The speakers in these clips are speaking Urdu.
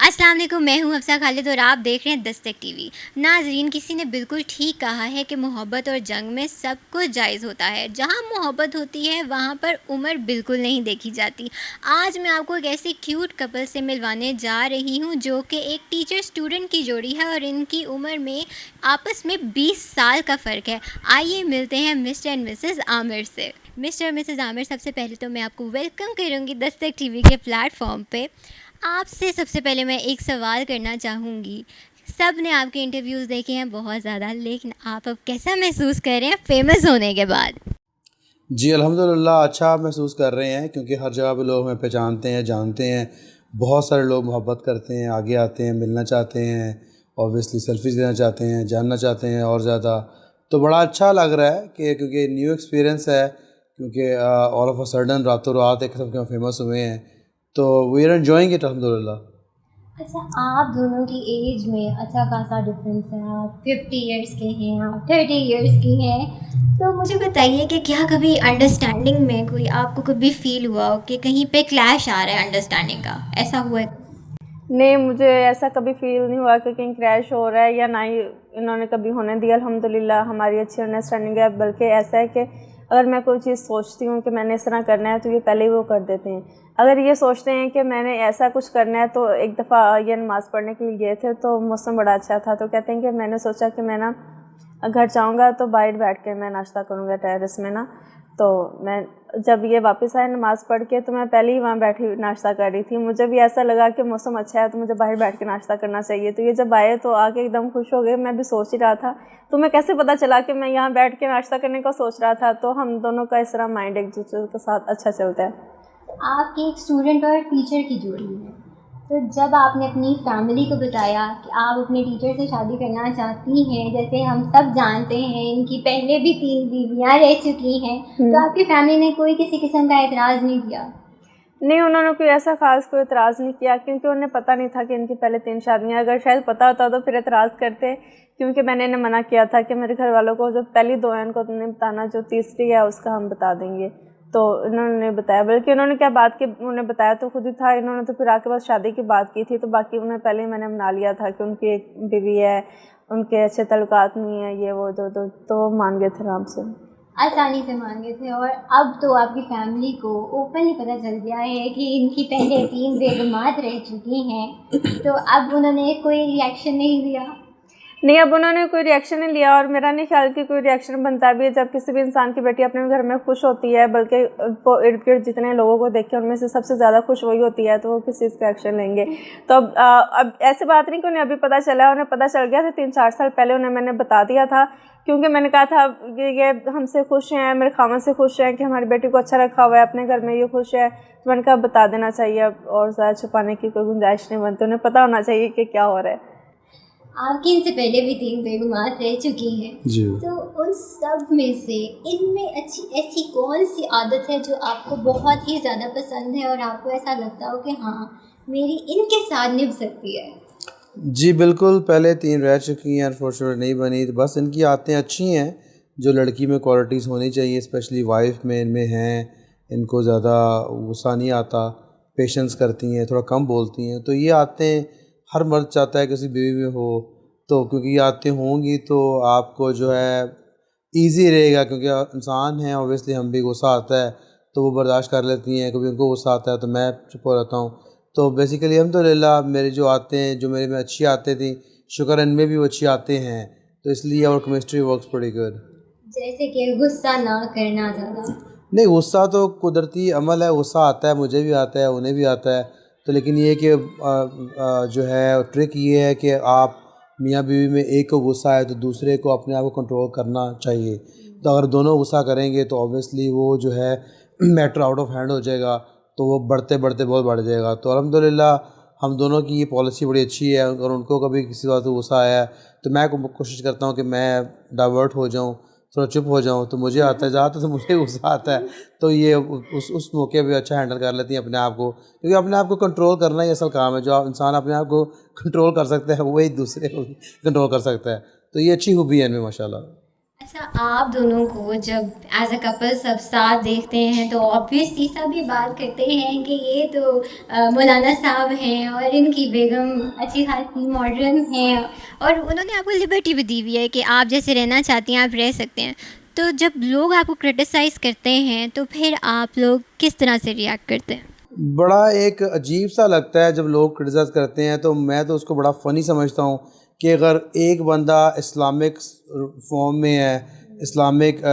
السلام علیکم، میں ہوں حفصہ خالد اور آپ دیکھ رہے ہیں دستک ٹی وی۔ ناظرین، کسی نے بالکل ٹھیک کہا ہے کہ محبت اور جنگ میں سب کچھ جائز ہوتا ہے۔ جہاں محبت ہوتی ہے وہاں پر عمر بالکل نہیں دیکھی جاتی۔ آج میں آپ کو ایک ایسی کیوٹ کپل سے ملوانے جا رہی ہوں جو کہ ایک ٹیچر اسٹوڈنٹ کی جوڑی ہے اور ان کی عمر میں آپس میں 20 سال کا فرق ہے۔ آئیے ملتے ہیں مسٹر اینڈ مسز عامر سے۔ مسٹر اور مسز عامر، سب سے پہلے تو میں آپ کو ویلکم کروں گی دستک ٹی وی کے پلیٹ فارم پہ۔ آپ سے سب سے پہلے میں ایک سوال کرنا چاہوں گی۔ سب نے آپ کے انٹرویوز دیکھے ہیں بہت زیادہ، لیکن آپ اب کیسا محسوس کر رہے ہیں فیمس ہونے کے بعد؟ جی الحمدللہ اچھا محسوس کر رہے ہیں، کیونکہ ہر جگہ پہ لوگ ہمیں پہچانتے ہیں، جانتے ہیں۔ بہت سارے لوگ محبت کرتے ہیں، آگے آتے ہیں، ملنا چاہتے ہیں، اوبویسلی سیلفیز لینا چاہتے ہیں، جاننا چاہتے ہیں اور زیادہ۔ تو بڑا اچھا لگ رہا ہے کہ کیونکہ نیو ایکسپیرینس ہے، کیونکہ آل آف اے سڈن راتوں رات ایک قسم کے ہم فیمس ہوئے ہیں، تو وی آر انجوائنگ اٹ الحمدللہ۔ اچھا، آپ دونوں کی ایج میں اچھا خاصا ڈفرینس ہے۔ آپ 50 ایئرس کے ہیں، آپ 30 ایئرس کی ہیں، تو مجھے بتائیے کہ کیا کبھی انڈرسٹینڈنگ میں کوئی آپ کو کبھی فیل ہوا ہو کہ کہیں پہ کلیش آ رہا ہے انڈرسٹینڈنگ کا؟ ایسا ہوا ہے؟ نہیں، مجھے ایسا کبھی فیل نہیں ہوا کہ کہیں کریش ہو رہا ہے، یا نہ ہی انہوں نے کبھی ہونے دیا۔ الحمدللہ ہماری اچھی انڈرسٹینڈنگ ہے، بلکہ ایسا ہے کہ اگر میں کوئی چیز سوچتی ہوں کہ میں نے اس طرح کرنا ہے تو یہ پہلے ہی وہ کر دیتے ہیں۔ اگر یہ سوچتے ہیں کہ میں نے ایسا کچھ کرنا ہے، تو ایک دفعہ یہ نماز پڑھنے کے لیے گئے تھے تو موسم بڑا اچھا تھا، تو کہتے ہیں کہ میں نے سوچا کہ میں نا گھر جاؤں گا تو باہر بیٹھ کے میں ناشتہ کروں گا ٹیرس میں نا۔ تو میں جب یہ واپس آئے نماز پڑھ کے تو میں پہلے ہی وہاں بیٹھی ناشتہ کر رہی تھی۔ مجھے بھی ایسا لگا کہ موسم اچھا ہے تو مجھے باہر بیٹھ کے ناشتہ کرنا چاہیے، تو یہ جب آئے تو آ کے ایک دم خوش ہو گئے۔ میں بھی سوچ ہی رہا تھا، تو میں کیسے پتہ چلا کہ میں یہاں بیٹھ کے ناشتہ کرنے کا سوچ رہا تھا۔ تو ہم دونوں کا اس طرح مائنڈ ایک دوسرے کے ساتھ اچھا چلتا ہے۔ آپ کی ایک اسٹوڈنٹ اور ٹیچر کی جوڑی ہے، تو جب آپ نے اپنی فیملی کو بتایا کہ آپ اپنے ٹیچر سے شادی کرنا چاہتی ہیں، جیسے ہم سب جانتے ہیں ان کی پہلے بھی 3 بیویاں رہ چکی ہیں، تو آپ کی فیملی نے کوئی کسی قسم کا اعتراض نہیں کیا؟ نہیں، انہوں نے کوئی ایسا خاص کوئی اعتراض نہیں کیا، کیونکہ انہیں پتہ نہیں تھا کہ ان کی پہلے 3 شادیاں۔ اگر شاید پتہ ہوتا تو پھر اعتراض کرتے، کیونکہ میں نے انہیں منع کیا تھا کہ میرے گھر والوں کو جو پہلی 2 ہیں ان کو نہیں بتانا، جو تیسری ہے اس کا ہم بتا دیں گے۔ تو انہوں نے بتایا، بلکہ انہوں نے کیا بات کی، انہیں بتایا تو خود ہی تھا۔ انہوں نے تو پھر آ کے بس شادی کی بات کی تھی، تو باقی انہیں پہلے ہی میں نے منا لیا تھا کہ ان کی ایک بیوی ہے، ان کے اچھے تعلقات نہیں ہیں، یہ وہ تو وہ مان گئے تھے آرام سے، آسانی سے مان گئے تھے۔ اور اب تو آپ کی فیملی کو اوپن ہی پتہ چل گیا ہے کہ ان کی پہلے 3 بیگمات رہ چکی ہیں، تو اب انہوں نے کوئی ریئیکشن نہیں دیا؟ نہیں، اب انہوں نے کوئی ریئیکشن نہیں لیا، اور میرا نہیں خیال کہ کوئی ریئیکشن بنتا بھی ہے۔ جب کسی بھی انسان کی بیٹی اپنے گھر میں خوش ہوتی ہے، بلکہ وہ ارد گرد جتنے لوگوں کو دیکھ کے ان میں سے سب سے زیادہ خوش وہی ہوتی ہے، تو وہ کس چیز کا ایکشن لیں گے؟ تو اب ایسی بات نہیں کہ انہیں ابھی پتہ چلا، انہیں پتہ چل گیا تھا 3-4 سال پہلے، انہیں میں نے بتا دیا تھا، کیونکہ میں نے کہا تھا کہ یہ ہم سے خوش ہیں، میرے خاوند سے خوش ہیں کہ ہماری بیٹی کو اچھا رکھا ہوا ہے، اپنے گھر میں یہ خوش ہے، تو میں نے کہا بتا دینا چاہیے، اور زیادہ چھپانے کی کوئی گنجائش نہیں بنتی، انہیں پتہ ہونا چاہیے کہ کیا ہو رہا ہے۔ آپ کی ان سے پہلے بھی 3 بیگمات رہ چکی ہیں، جی تو ان سب میں سے ان میں اچھی ایسی کون سی عادت ہے جو آپ کو بہت ہی زیادہ پسند ہے اور آپ کو ایسا لگتا ہو کہ ہاں میری ان کے ساتھ نبھ سکتی ہے؟ جی بالکل، پہلے 3 رہ چکی ہیں، انفارچونیٹ نہیں بنی، تو بس ان کی عادتیں اچھی ہیں جو لڑکی میں کوالٹیز ہونی چاہیے، اسپیشلی وائف میں ان میں ہیں۔ ان کو زیادہ غصہ نہیں آتا، پیشنس کرتی ہیں، تھوڑا کم بولتی ہیں، تو یہ عادتیں ہر مرد چاہتا ہے کہ کسی بیوی میں ہو، تو کیونکہ یہ عادتیں ہوں گی تو آپ کو جو ہے ایزی رہے گا، کیونکہ انسان ہیں اوبیسلی، ہم بھی غصہ آتا ہے تو وہ برداشت کر لیتی ہیں، کبھی ان کو غصہ آتا ہے تو میں چپ ہو جاتا ہوں۔ تو بیسیکلی الحمدللہ میری جو عادتیں جو میرے میں اچھی عادتیں تھیں، شکر ان میں بھی وہ اچھی عادتیں ہیں، تو اس لیے اور کیمسٹری ورکس پڑی گڈ۔ جیسے کہ غصہ نہ کرنا زیادہ؟ نہیں، غصہ تو قدرتی عمل ہے، غصہ آتا ہے، مجھے بھی آتا ہے، انہیں بھی آتا ہے، تو لیکن یہ کہ جو ہے ٹرک یہ ہے کہ آپ میاں بیوی میں ایک کو غصہ آئے تو دوسرے کو اپنے آپ کو کنٹرول کرنا چاہیے۔ تو اگر دونوں غصہ کریں گے تو اوبیسلی وہ جو ہے میٹر آؤٹ آف ہینڈ ہو جائے گا، تو وہ بڑھتے بڑھتے بہت بڑھ جائے گا۔ تو الحمدللہ ہم دونوں کی یہ پالیسی بڑی اچھی ہے، اگر ان کو کبھی کسی بات کو غصہ آیا ہے تو میں کوشش کرتا ہوں کہ میں ڈائیورٹ ہو جاؤں، تھوڑا چپ ہو جاؤں، تو مجھے آتا ہے، زیادہ تو مجھے غصہ آتا ہے، تو یہ اس موقع پہ اچھا ہینڈل کر لیتی ہیں اپنے آپ کو، کیونکہ اپنے آپ کو کنٹرول کرنا ہی اصل کام ہے۔ جو انسان اپنے آپ کو کنٹرول کر سکتا ہے وہی دوسرے کو کنٹرول کر سکتا ہے، تو یہ اچھی خوبی ہے ان میں ماشاء اللہ۔ اچھا آپ دونوں کو جب ایز اے کپل سب ساتھ دیکھتے ہیں تو آبویسلی سب یہ بات کرتے ہیں کہ یہ تو مولانا صاحب ہیں اور ان کی بیگم اچھی خاصی ماڈرن ہیں اور انہوں نے آپ کو لبرٹی بھی دی ہوئی ہے کہ آپ جیسے رہنا چاہتی ہیں آپ رہ سکتے ہیں. تو جب لوگ آپ کو کرٹیسائز کرتے ہیں تو پھر آپ لوگ کس طرح سے ریئیکٹ کرتے ہیں؟ بڑا ایک عجیب سا لگتا ہے جب لوگ کرٹیسائز کرتے ہیں، تو میں تو اس کو بڑا فنی سمجھتا ہوں کہ اگر ایک بندہ اسلامک فارم میں ہے، اسلامک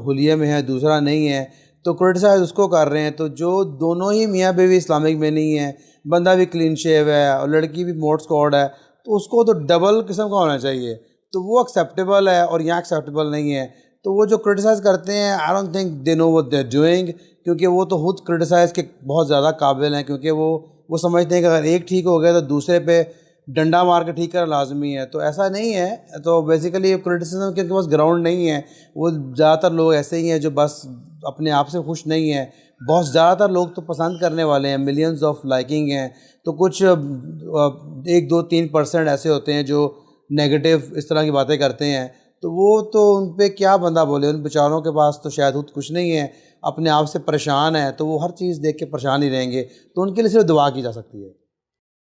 حلیے میں ہے، دوسرا نہیں ہے، تو کرٹیسائز اس کو کر رہے ہیں. تو جو دونوں ہی میاں بیوی اسلامک میں نہیں ہیں، بندہ بھی کلین شیو ہے اور لڑکی بھی موڈ اسکواڈ ہے، تو اس کو تو ڈبل قسم کا ہونا چاہیے. تو وہ ایکسیپٹیبل ہے اور یہاں ایکسیپٹیبل نہیں ہے. تو وہ جو کرٹیسائز کرتے ہیں I don't think they know what they are doing, کیونکہ وہ تو خود کرٹیسائز کے بہت زیادہ قابل ہیں، کیونکہ وہ سمجھتے ہیں کہ اگر ایک ٹھیک ہو گیا تو دوسرے پہ ڈنڈا مار کے ٹھیک کرنا لازمی ہے. تو ایسا نہیں ہے. تو بیسیکلی کرٹیسزم کے ان کے پاس گراؤنڈ نہیں ہے. وہ زیادہ تر لوگ ایسے ہی ہیں جو بس اپنے آپ سے خوش نہیں ہیں. بہت زیادہ تر لوگ تو پسند کرنے والے ہیں، ملینز آف لائکنگ ہیں. تو کچھ 1 2 3% ایسے ہوتے ہیں جو نیگیٹو اس طرح کی باتیں کرتے ہیں. تو وہ تو ان پہ کیا بندہ بولے، ان بیچاروں کے پاس تو شاید خود کچھ نہیں ہے، اپنے آپ سے پریشان ہے، تو وہ ہر چیز دیکھ کے پریشان ہی رہیں گے. تو ان کے لیے صرف دعا کی جا سکتی ہے.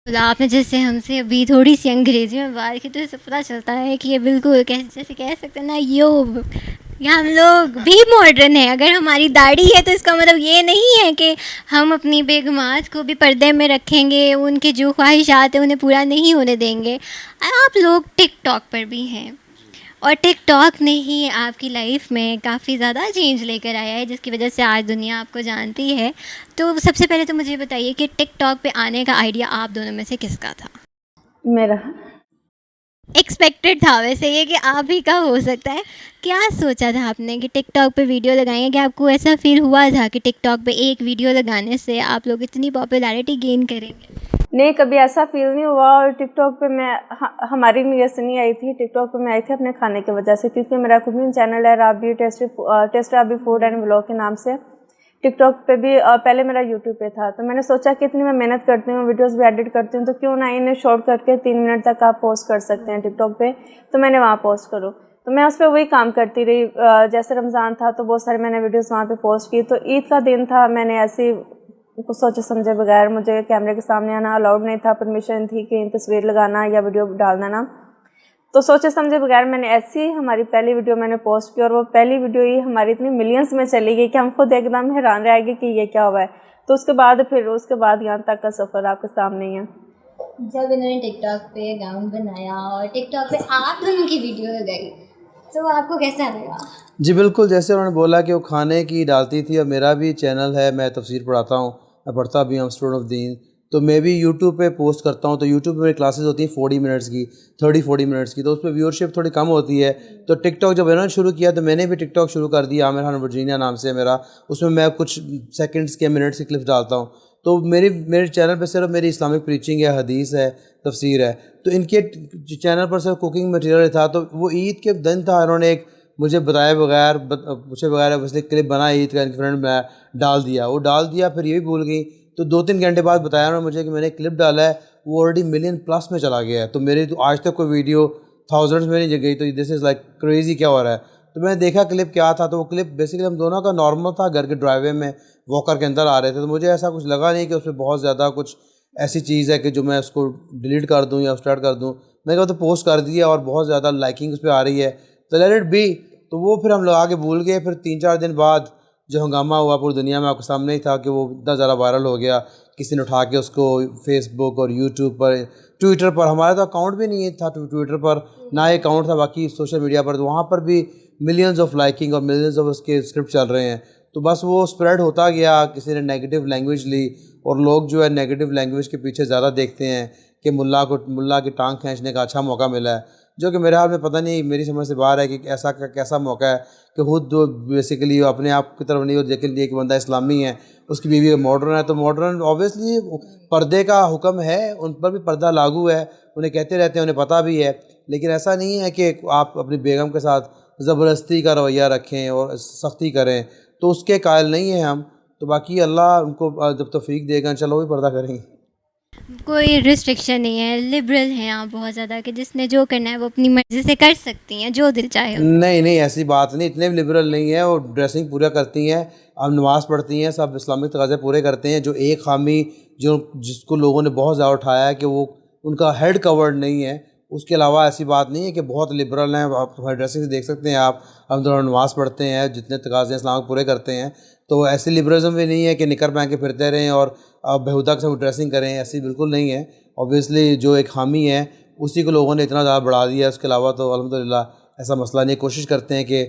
آپ نے جیسے ہم سے ابھی تھوڑی سی انگریزی میں بات کی تو اس سے پتہ چلتا ہے کہ یہ بالکل جیسے کہہ سکتے ہیں نا یا ہم لوگ بھی ماڈرن ہیں. اگر ہماری داڑھی ہے تو اس کا مطلب یہ نہیں ہے کہ ہم اپنی بیگمات کو بھی پردے میں رکھیں گے، ان کے جو خواہشات ہیں انہیں پورا نہیں ہونے دیں گے. آپ لوگ ٹک ٹاک پر بھی ہیں اور ٹک ٹاک نے ہی آپ کی لائف میں کافی زیادہ چینج لے کر آیا ہے جس کی وجہ سے آج دنیا آپ کو جانتی ہے. تو سب سے پہلے تو مجھے بتائیے کہ ٹک ٹاک پہ آنے کا آئیڈیا آپ دونوں میں سے کس کا تھا؟ میرا. ایکسپیکٹڈ تھا ویسے یہ کہ آپ ہی کا ہو سکتا ہے. کیا سوچا تھا آپ نے کہ ٹک ٹاک پہ ویڈیو لگائیں گے؟ کہ آپ کو ایسا فیل ہوا تھا کہ ٹک ٹاک پہ ایک ویڈیو لگانے سے آپ لوگ اتنی پاپولیرٹی گین کریں گے؟ نہیں، کبھی ایسا فیل نہیں ہوا. اور ٹک ٹاک پہ میں ہماری نیت سے نہیں آئی تھی. ٹک ٹاک پہ میں آئی تھی اپنے کھانے کی وجہ سے، کیونکہ میرا کوکنگ چینل ہے Rabi taste Rabi food and vlog کے نام سے. ٹک ٹاک پہ بھی پہلے میرا یوٹیوب پہ تھا. تو میں نے سوچا کہ اتنی میں محنت کرتی ہوں، ویڈیوز بھی ایڈٹ کرتی ہوں، تو کیوں نہ انہیں شارٹ کر کے 3 منٹ تک آپ پوسٹ کر سکتے ہیں ٹک ٹاک پہ. تو میں نے وہاں پوسٹ کروں. تو میں اس پہ وہی کام کرتی رہی. جیسے رمضان تھا تو بہت سارے میں نے ویڈیوز وہاں پہ پوسٹ کی. تو عید کا دن تھا، میں نے ایسی کچھ سوچے سمجھے بغیر، مجھے کیمرے کے سامنے آنا الاؤڈ نہیں تھا، پرمیشن تھی کہ تصویر لگانا یا ویڈیو ڈالنا نا. تو سوچے سمجھے بغیر میں نے ایسی ہماری پہلی ویڈیو میں نے پوسٹ کی، اور وہ پہلی ویڈیو ہی ہماری اتنی ملینس میں چلی گئی کہ ہم خود ایک دم حیران رہ گئے کہ یہ کیا ہوا ہے. تو اس کے بعد یہاں تک کا سفر آپ کے سامنے ہی ہے. جب انہوں نے ٹک ٹاک پہ اکاؤنٹ بنایا اور ٹک ٹاک پہ آپ دونوں کی ویڈیو لگائی تو آپ کو کیسا لگا؟ جی بالکل، جیسے انہوں نے بولا کہ وہ کھانے کی ڈالتی تھی، اور میرا بھی چینل ہے، میں تفسیر پڑھاتا ہوں، میں پڑھتا بھی ہوں، اسٹوڈنٹ آف دین. تو میں بھی یوٹیوب پہ پوسٹ کرتا ہوں. تو یوٹیوب پہ میری کلاسز ہوتی ہیں 40 منٹس کی، 30-40 منٹس کی. تو اس پہ ویورشپ تھوڑی کم ہوتی ہے. تو ٹک ٹاک جب انہوں نے شروع کیا تو میں نے بھی ٹک ٹاک شروع کر دیا. عامر خان ورجینیا نام سے میرا. اس میں کچھ سیکنڈس کے منٹس کی کلپس ڈالتا ہوں. تو میرے چینل پہ صرف میری اسلامک پریچنگ ہے، حدیث ہے، تفسیر ہے. تو ان کے چینل پر صرف کوکنگ مٹیریل تھا. تو وہ عید کے دن تھا، انہوں نے ایک مجھے بتائے بغیر پوچھے بغیر ویسے کلپ بنا عید کا، ان کے فرینڈ میں ڈال دیا. پھر یہ بھی بھول گئی. تو 2-3 گھنٹے بعد بتایا انہوں نے مجھے کہ میں نے کلپ ڈالا ہے، وہ آلریڈی ملین پلس میں چلا گیا ہے. تو میری تو آج تک کوئی ویڈیو تھاؤزنڈس میں نہیں گئی. تو دس از لائک کریزی، کیا ہو رہا ہے. تو میں نے دیکھا کلپ کیا تھا. تو وہ کلپ بیسیکلی ہم دونوں کا نارمل تھا، گھر کے ڈرائیو وے میں واکر کے اندر آ رہے تھے. تو مجھے ایسا کچھ لگا نہیں کہ اس پہ بہت زیادہ کچھ ایسی چیز ہے کہ جو میں اس کو ڈیلیٹ کر دوں یا اسٹارٹ کر دوں. میں نے کہا تو پوسٹ کر دیا اور بہت زیادہ لائکنگ اس پہ آ رہی ہے، تو لیٹ اٹ بی. تو وہ پھر ہم لوگ آگے بھول گئے. پھر 3-4 دن بعد جو ہنگامہ ہوا پوری دنیا میں آپ کے سامنے ہی تھا کہ وہ اتنا زیادہ وائرل ہو گیا. کسی نے اٹھا کے اس کو فیس بک اور یوٹیوب پر، ٹویٹر پر، ہمارا تو اکاؤنٹ بھی نہیں تھا ٹویٹر پر، نہ ہی اکاؤنٹ تھا باقی سوشل میڈیا پر. تو وہاں پر بھی ملینز آف لائکنگ اور ملینز آف اس کے اسکرپٹ چل رہے ہیں. تو بس وہ اسپریڈ ہوتا گیا. کسی نے نیگیٹو لینگویج لی، اور لوگ جو ہے نیگیٹو لینگویج کے پیچھے زیادہ دیکھتے ہیں کہ ملا کی ٹانگ کھینچنے کا اچھا موقع ملا ہے، جو کہ میرے حال میں پتہ نہیں، میری سمجھ سے باہر ہے کہ ایسا کیسا موقع ہے کہ خود جو بیسیکلی اپنے آپ کی طرف نہیں ہوتی، لیکن ایک بندہ اسلامی ہے، اس کی بیوی ماڈرن ہے. تو ماڈرن اوبیسلی پردے کا حکم ہے، ان پر بھی پردہ لاگو ہے، انہیں کہتے رہتے ہیں، انہیں پتہ بھی ہے. لیکن ایسا نہیں ہے کہ آپ اپنی بیگم کے ساتھ زبردستی کا رویہ رکھیں اور سختی کریں. تو اس کے قائل نہیں ہیں ہم. تو باقی اللہ ان کو جب توفیق دے گا انشاءاللہ وہ بھی پردہ کریں گے. کوئی ریسٹرکشن نہیں ہے, لبرل ہیں آپ بہت زیادہ کہ جس نے جو کرنا ہے وہ اپنی مرضی سے کر سکتی ہیں, جو دل چاہے. نہیں نہیں ایسی بات نہیں, اتنے بھی لبرل نہیں ہیں, وہ ڈریسنگ پورا کرتی ہیں, اب نماز پڑھتی ہیں, سب اسلامک تقاضے پورے کرتے ہیں. جو ایک خامی جس کو لوگوں نے بہت زیادہ اٹھایا ہے کہ وہ ان کا ہیڈ کورڈ نہیں ہے, اس کے علاوہ ایسی بات نہیں ہے کہ بہت لبرل ہیں. آپ ہماری ڈریسنگ سے دیکھ سکتے ہیں, آپ ہم دونوں نماز پڑھتے ہیں, جتنے تقاضے اسلام پورے کرتے ہیں, تو ایسی لبرلزم بھی نہیں ہے کہ نکر پہن کے پھرتے رہیں اور بیہودہ قسم کی ڈریسنگ کریں, ایسی بالکل نہیں ہے. اوبویسلی جو ایک خامی ہے اسی کو لوگوں نے اتنا زیادہ بڑھا دیا ہے, اس کے علاوہ تو الحمدللہ ایسا مسئلہ نہیں. کوشش کرتے ہیں کہ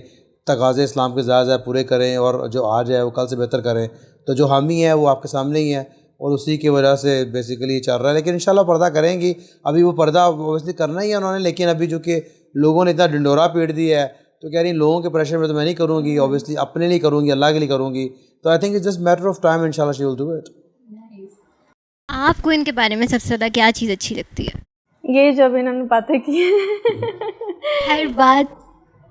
تقاضے اسلام کے زیادہ زیادہ پورے کریں اور جو آج ہے وہ کل سے بہتر کریں. تو جو حامی ہے وہ آپ کے سامنے ہی ہے اور اسی کی وجہ سے بیسیکلی یہ چل رہا ہے. لیکن انشاءاللہ پردہ کریں گی, ابھی وہ پردہ اوبویسلی کرنا ہی ہے انہوں نے, لیکن ابھی جو کہ لوگوں نے اتنا ڈنڈورا پیٹ دیا ہے تو کہہ رہی لوگوں کے پریشر میں تو میں نہیں کروں گی, اوبویسلی اپنے لیے کروں گی, اللہ کے لیے کروں گی. تو I think it's just matter of time, انشاءاللہ شی ول ڈو اٹ. آپ کو ان کے بارے میں سب سے زیادہ کیا چیز اچھی لگتی ہے؟ یہی جو ابھی انہوں نے باتیں کی ہیں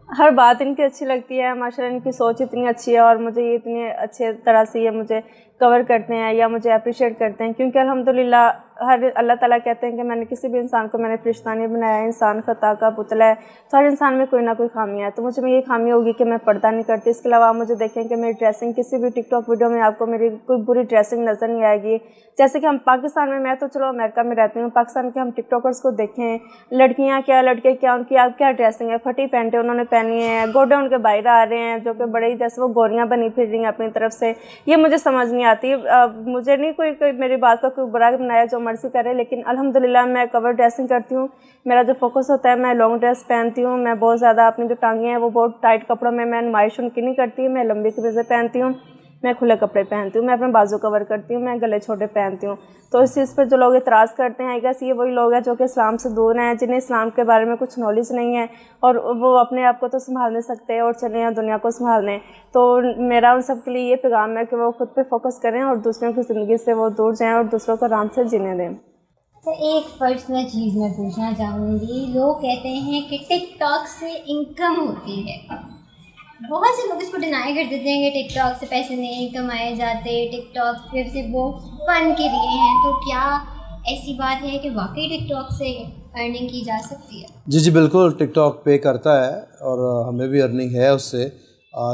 ہر بات ان کی اچھی لگتی ہے. ماشاءاللہ ان کی سوچ اتنی اچھی ہے اور مجھے یہ اتنے اچھے طرح سے یہ مجھے کور کرتے ہیں یا مجھے اپریشیٹ کرتے ہیں, کیونکہ الحمدللہ اللہ تعالیٰ کہتے ہیں کہ میں نے کسی بھی انسان کو میں نے فرشتہ نہیں بنایا ہے, انسان خطا کا پتلا ہے, تو ہر انسان میں کوئی نہ کوئی خامی ہے. تو مجھ میں یہ خامی ہوگی کہ میں پردہ نہیں کرتی. اس کے علاوہ آپ مجھے دیکھیں کہ میری ڈریسنگ کسی بھی ٹک ٹاک ویڈیو میں آپ کو میری کوئی بری ڈریسنگ نظر نہیں آئے گی. جیسے کہ ہم پاکستان میں تو چلو امریکہ میں رہتی ہوں, پاکستان کے ہم ٹک ٹاکرس کو دیکھیں, لڑکیاں کیا لڑکے کیا, ان کی آپ کیا ڈریسنگ ہے, پھٹی پینٹیں انہوں نے پہنی ہیں, گوڈے ان کے باہر آ رہے ہیں جو کہ بڑے ہی جیسے وہ گوریاں بنی پھر رہی ہیں اپنی طرف سے. یہ مجھے سمجھ نہیں آتی. مجھے نہیں کوئی میری بات کا کوئی برا بنایا, جو مرضی کرے, لیکن الحمدللہ میں کور ڈریسنگ کرتی ہوں. میرا جو فوکس ہوتا ہے, میں لانگ ڈریس پہنتی ہوں, میں بہت زیادہ اپنی جو ٹانگیں ہیں وہ بہت ٹائٹ کپڑوں میں نمائش ان کی نہیں کرتی, میں لمبی قمیضیں پہنتی ہوں, میں کھلے کپڑے پہنتی ہوں, میں اپنے بازو کور کرتی ہوں, میں گلے چھوٹے پہنتی ہوں. تو اس چیز پہ جو لوگ اعتراض کرتے ہیں, آئی گیس یہ وہی لوگ ہیں جو کہ اسلام سے دور ہیں, جنہیں اسلام کے بارے میں کچھ نالج نہیں ہے اور وہ اپنے آپ کو تو سنبھال نہیں سکتے اور چلے ہیں دنیا کو سنبھالنے. تو میرا ان سب کے لیے یہ پیغام ہے کہ وہ خود پہ فوکس کریں اور دوسروں کی زندگی سے وہ دور جائیں اور دوسروں کو آرام سے جینے دیں. تو ایک پرسنل چیز میں پوچھنا چاہوں گی, لوگ کہتے ہیں کہ ٹک ٹاک سے انکم ہوتی ہے. بہت سے لوگ اس کو ڈینائی کر دیتے ہیں کہ ٹک ٹاک سے پیسے نہیں کمائے جاتے, ٹک ٹاک صرف وہ فن کے لیے ہیں. تو کیا ایسی بات ہے کہ واقعی ٹک ٹاک سے ارننگ کی جا سکتی ہے؟ جی بالکل, ٹک ٹاک پے کرتا ہے اور ہمیں بھی ارننگ ہے اس سے,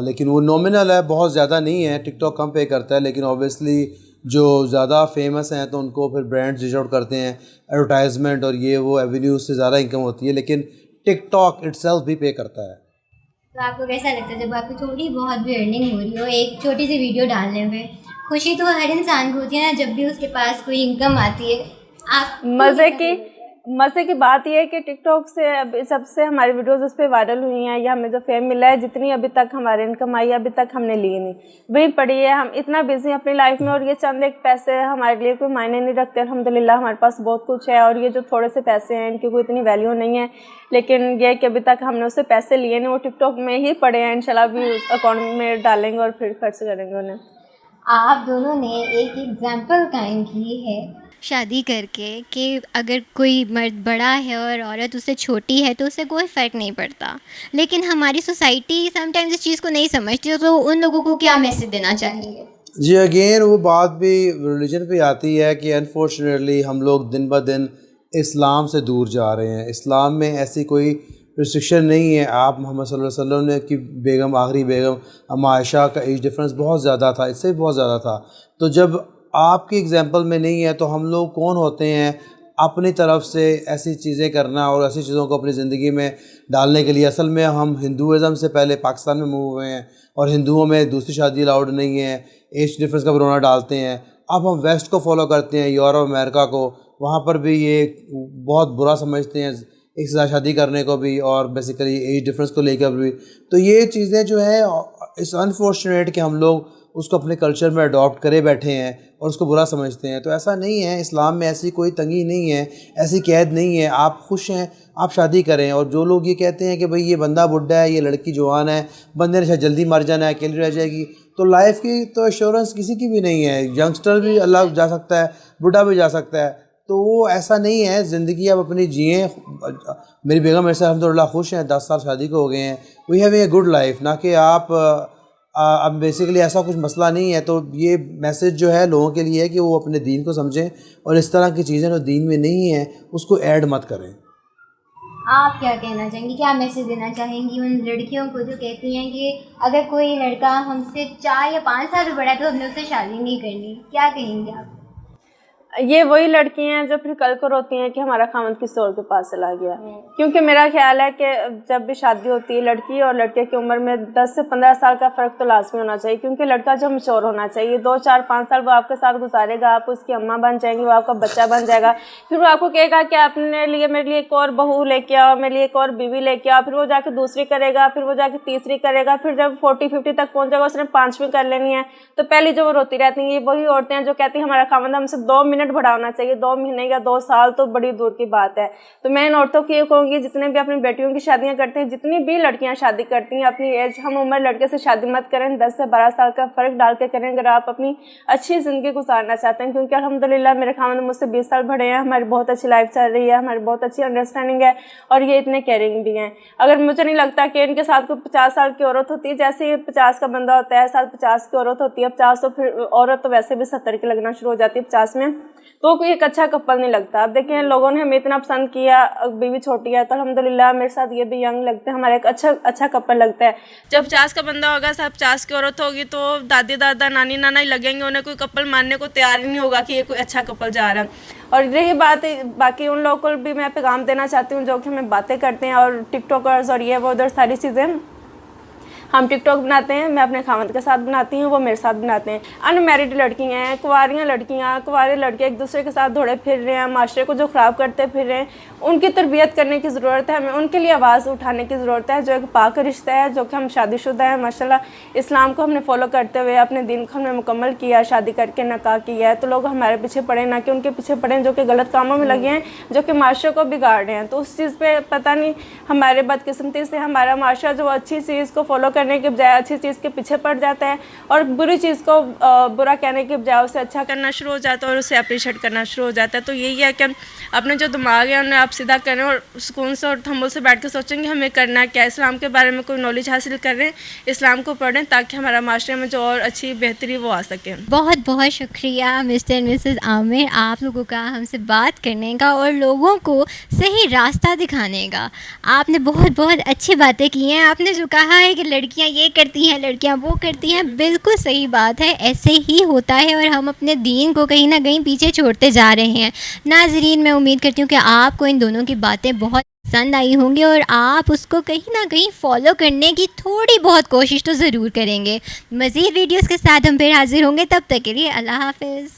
لیکن وہ نومنل ہے, بہت زیادہ نہیں ہے. ٹک ٹاک کم پے کرتا ہے, لیکن اوبویسلی جو زیادہ فیمس ہیں تو ان کو پھر برانڈز ریچ آؤٹ کرتے ہیں, ایڈورٹائزمنٹ اور یہ وہ ایونیوز سے زیادہ انکم ہوتی ہے. لیکن ٹک ٹاک اٹ سیلف بھی پے کرتا ہے. تو آپ کو کیسا لگتا ہے جب آپ کی تھوڑی بہت بھی ارننگ ہو رہی ہو ایک چھوٹی سی ویڈیو ڈالنے پہ؟ خوشی تو ہر انسان کو ہوتی ہے نا جب بھی اس کے پاس کوئی انکم آتی ہے. آپ مزے کی بات یہ ہے کہ ٹک ٹاک سے جب سے ہماری ویڈیوز اس پہ وائرل ہوئی ہیں یا ہمیں جو فیم ملا ہے, جتنی ابھی تک ہمارے انکم آئی ہے ابھی تک ہم نے لی نہیں, وہی پڑی ہے. ہم اتنا بزی ہیں اپنی لائف میں اور یہ چند ایک پیسے ہمارے لیے کوئی معنی نہیں رکھتے. الحمدللہ ہمارے پاس بہت کچھ ہے اور یہ جو تھوڑے سے پیسے ہیں ان کی کوئی اتنی ویلیو نہیں ہے, لیکن یہ کہ ابھی تک ہم نے اس سے پیسے لیے نہیں, وہ ٹک ٹاک میں ہی پڑے ہیں. انشاءاللہ بھی اکاؤنٹ میں ڈالیں گے اور پھر خرچ کریں گے انہیں. آپ دونوں نے ایک ایگزامپل قائم کی ہے شادی کر کے کہ اگر کوئی مرد بڑا ہے اور عورت اس سے چھوٹی ہے تو اس سے کوئی فرق نہیں پڑتا, لیکن ہماری سوسائٹی سم ٹائمز اس چیز کو نہیں سمجھتی. تو ان لوگوں کو کیا میسج دینا چاہیں گے؟ جی اگین وہ بات بھی ریلیجن پہ آتی ہے کہ انفارچونیٹلی ہم لوگ دن بہ دن اسلام سے دور جا رہے ہیں. اسلام میں ایسی کوئی ریسٹرکشن نہیں ہے. آپ محمد صلی اللہ علیہ وسلم نے کی بیگم, آخری بیگم اما عائشہ کا ایج ڈفرینس بہت زیادہ تھا, اس سے بھی بہت زیادہ تھا. تو جب آپ کی اگزامپل میں نہیں ہے تو ہم لوگ کون ہوتے ہیں اپنی طرف سے ایسی چیزیں کرنا اور ایسی چیزوں کو اپنی زندگی میں ڈالنے کے لیے؟ اصل میں ہم ہندوازم سے پہلے پاکستان میں موو ہوئے ہیں اور ہندوؤں میں دوسری شادی الاؤڈ نہیں ہے, ایج ڈفرینس کا برونا ڈالتے ہیں. اب ہم ویسٹ کو فالو کرتے ہیں, یورپ امریکہ کو, وہاں پر بھی یہ بہت برا سمجھتے ہیں ایک ساتھ شادی کرنے کو بھی اور بیسیکلی ایج ڈفرینس کو لے کر بھی. تو یہ چیزیں جو ہیں اس انفارچونیٹ کہ ہم لوگ اس کو اپنے کلچر میں اڈاپٹ کرے بیٹھے ہیں اور اس کو برا سمجھتے ہیں. تو ایسا نہیں ہے, اسلام میں ایسی کوئی تنگی نہیں ہے, ایسی قید نہیں ہے. آپ خوش ہیں آپ شادی کریں. اور جو لوگ یہ کہتے ہیں کہ بھئی یہ بندہ بڈھا ہے, یہ لڑکی جوان ہے, بندے نے شاید جلدی مر جانا ہے, اکیلی رہ جائے گی, تو لائف کی تو ایشورنس کسی کی بھی نہیں ہے. ینگسٹر بھی اللہ جا سکتا ہے, بڈھا بھی جا سکتا ہے. تو وہ ایسا نہیں ہے, زندگی آپ اپنی جئیں. میری بیگم میرے سے الحمدللہ خوش ہیں, 10 سال شادی کو ہو گئے ہیں. وی ہیونگ اے گڈ لائف. نہ کہ آپ اب بیسیکلی ایسا کچھ مسئلہ نہیں ہے. تو یہ میسیج جو ہے لوگوں کے لیے ہے کہ وہ اپنے دین کو سمجھیں اور اس طرح کی چیزیں جو دین میں نہیں ہیں اس کو ایڈ مت کریں. آپ کیا کہنا چاہیں گی, کیا میسیج دینا چاہیں گی ان لڑکیوں کو جو کہتی ہیں کہ اگر کوئی لڑکا ہم سے 4 یا 5 سال بڑا ہے تو ہم نے اس سے شادی نہیں کرنی, کیا کہیں گے آپ؟ یہ وہی لڑکی ہیں جو پھر کل کو روتی ہیں کہ ہمارا خاوند کسی اور کے پاس چلا گیا. کیونکہ میرا خیال ہے کہ جب بھی شادی ہوتی ہے لڑکی اور لڑکے کی عمر میں 10 سے 15 سال کا فرق تو لازمی ہونا چاہیے, کیونکہ لڑکا جو میچور ہونا چاہیے. 2 4 5 سال وہ آپ کے ساتھ گزارے گا, آپ اس کی اماں بن جائیں گی, وہ آپ کا بچہ بن جائے گا. پھر وہ آپ کو کہے گا کہ اپنے لیے میرے لیے ایک اور بہو لے کے آؤ, میرے لیے ایک اور بیوی لے کے آؤ. پھر وہ جا کے دوسری کرے گا, پھر وہ جا کے تیسری کرے گا. پھر جب 40 50 تک پہنچے گا اس نے 5ویں کر لینی ہے. تو پہلی جو وہ روتی رہتی ہیں یہ وہی عورتیں ہیں جو کہتی ہیں ہمارا خاوند ہم سے 2 منٹ بڑا ہونا چاہیے. 2 مہینے یا 2 سال تو بڑی دور کی بات ہے. تو میں ان عورتوں کی یہ کہوں گی جتنے بھی اپنی بیٹیوں کی شادیاں کرتے ہیں, جتنی بھی لڑکیاں شادی کرتی ہیں اپنی ایج ہم عمر لڑکے سے شادی مت کریں. 10 سے 12 سال کا فرق ڈال کے کریں اگر آپ اپنی اچھی زندگی گزارنا چاہتے ہیں. کیونکہ الحمدللہ میرے خاوند مجھ سے 20 سال بڑے ہیں, ہماری بہت اچھی لائف چل رہی ہے, ہماری بہت اچھی انڈرسٹینڈنگ ہے اور یہ اتنے کیئرنگ بھی ہیں. اگر مجھے نہیں لگتا کہ ان کے ساتھ کوئی 50 سال کی عورت ہوتی ہے, جیسے یہ 50 کا بندہ ہوتا ہے, ساتھ 50 کی عورت ہوتی ہے. 50 تو پھر عورت تو ویسے بھی 70 کی لگنا شروع ہو جاتی ہے 50 میں, تو کوئی ایک اچھا کپل نہیں لگتا. اب دیکھیں لوگوں نے ہمیں اتنا پسند کیا, بیوی چھوٹی ہے تو الحمدللہ میرے ساتھ یہ بھی ینگ لگتے ہیں, ہمارا ایک اچھا کپل لگتا ہے. جب 50 کا بندہ ہوگا, ساتھ 50 کی عورت ہوگی تو دادی دادا نانی نانا ہی لگیں گے, انہیں کوئی کپل ماننے کو تیار ہی نہیں ہوگا کہ یہ کوئی اچھا کپل جا رہا ہے. اور رہی بات باقی ان لوگوں کو بھی میں پیغام دینا چاہتی ہوں جو کہ ہمیں باتیں کرتے ہیں اور ٹک ٹاکرز اور یہ وہ ادھر ساری چیزیں. ہم ٹک ٹاک بناتے ہیں, میں اپنے خاوند کے ساتھ بناتی ہوں, وہ میرے ساتھ بناتے ہیں. ان میرڈ لڑکی ہیں, کنواریاں لڑکیاں, کنوارے لڑکے ایک دوسرے کے ساتھ دوڑے پھر رہے ہیں, معاشرے کو جو خراب کرتے پھر رہے ہیں, ان کی تربیت کرنے کی ضرورت ہے. ہمیں ان کے لیے آواز اٹھانے کی ضرورت ہے. جو ایک پاک رشتہ ہے, جو کہ ہم شادی شدہ ہیں ماشاءاللہ, اسلام کو ہم نے فالو کرتے ہوئے اپنے دین کو ہم نے مکمل کیا, شادی کر کے نکاح کیا ہے. تو لوگ ہمارے پیچھے پڑے, نہ کہ ان کے پیچھے پڑیں جو کہ غلط کاموں میں لگے ہیں, جو کہ معاشرے کو بگاڑ رہے ہیں. تو اس چیز پہ پتہ نہیں ہمارے بدقسمتی سے ہمارا معاشرہ جو اچھی چیز کو فالو کرنے کے بجائے اچھی چیز کے پیچھے پڑ جاتا ہے اور بری چیز کو برا کہنے کے بجائے اسے اچھا کرنا شروع ہو جاتا ہے اور اسے اپریشیٹ کرنا شروع ہو جاتا ہے. تو یہی ہے کہ اپنے جو دماغ ہے انہیں آپ سیدھا کریں اور سکون سے اور تھمل سے بیٹھ کے سوچیں گے ہمیں کرنا کیا ہے. اسلام کے بارے میں کوئی نالج حاصل کر رہے ہیں, اسلام کو پڑھیں تاکہ ہمارا معاشرے میں جو اور اچھی بہتری وہ آ سکے. بہت بہت شکریہ مسٹر مسز عامر, آپ لوگوں کا ہم سے بات کرنے کا اور لوگوں کو صحیح راستہ دکھانے کا. آپ نے بہت بہت اچھی باتیں کی ہیں. آپ نے جو کہا ہے کہ لڑکیاں یہ کرتی ہیں, لڑکیاں وہ کرتی ہیں, بالکل صحیح بات ہے, ایسے ہی ہوتا ہے اور ہم اپنے دین کو کہیں نہ کہیں پیچھے چھوڑتے جا رہے ہیں. ناظرین, میں امید کرتی ہوں کہ آپ کو ان دونوں کی باتیں بہت پسند آئی ہوں گی اور آپ اس کو کہیں نہ کہیں فالو کرنے کی تھوڑی بہت کوشش تو ضرور کریں گے. مزید ویڈیوز کے ساتھ ہم پھر حاضر ہوں گے, تب تک کے لیے اللہ حافظ.